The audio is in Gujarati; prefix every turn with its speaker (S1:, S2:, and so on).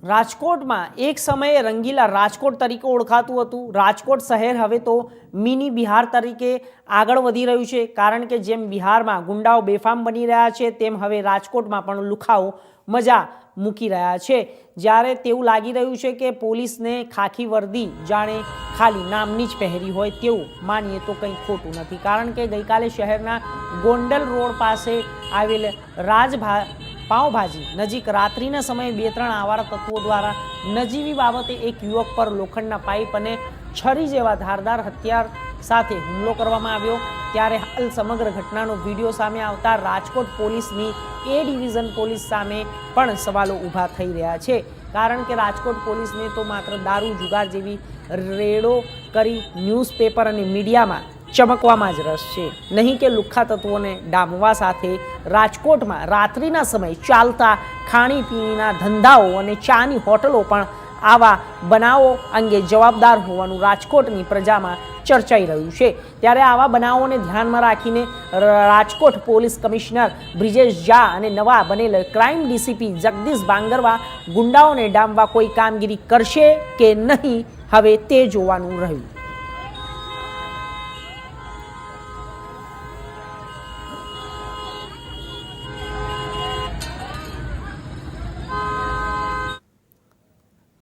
S1: રાજકોટમાં એક સમયે રંગીલા રાજકોટ તરીકે ઓળખાતું હતું। રાજકોટ શહેર હવે તો મિની બિહાર તરીકે આગળ વધી રહ્યું છે, કારણ કે જેમ બિહારમાં ગુંડાઓ બેફામ બની રહ્યા છે, તેમ હવે રાજકોટમાં પણ લુખાઓ મજા મૂકી રહ્યા છે। જ્યારે તેવું લાગી રહ્યું છે કે પોલીસને ખાખી વર્દી જાણે ખાલી નામની જ પહેરી હોય તેવું માનીએ તો કંઈ ખોટું નથી, કારણ કે ગઈકાલે શહેરના ગોંડલ રોડ પાસે આવેલ પાઉંભાજી નજીક રાત્રિના સમયે 2-3 આવારા તત્વો દ્વારા નજીવી બાબતે એક યુવક પર લોખંડના પાઇપ અને છરી જેવા ધારદાર હથિયાર સાથે હુમલો કરવામાં આવ્યો। ત્યારે હાલ સમગ્ર ઘટનાનો વિડીયો સામે આવતા રાજકોટ પોલીસની એ ડિવિઝન પોલીસ સામે પણ સવાલો ઊભા થઈ રહ્યા છે, કારણ કે રાજકોટ પોલીસને તો માત્ર દારૂ જુગાર જેવી રેડો કરી ન્યૂઝપેપર અને મીડિયામાં ચમકવામાં જ રસ છે, નહીં કે લુખ્ખા તત્વોને ડામવા સાથે રાજકોટમાં રાત્રિના સમયે ચાલતા ખાણીપીણીના ધંધાઓ અને ચાની હોટલો પણ આવા બનાવો અંગે જવાબદાર હોવાનું રાજકોટની પ્રજામાં ચર્ચાઈ રહ્યું છે। ત્યારે આવા બનાવોને ધ્યાનમાં રાખીને રાજકોટ પોલીસ કમિશનર બ્રિજેશ ઝા અને નવા બનેલ ક્રાઇમ ડીસીપી જગદીશ બાંગરવા ગુંડાઓને ડામવા કોઈ કામગીરી કરશે કે નહીં, હવે તે જોવાનું રહ્યું।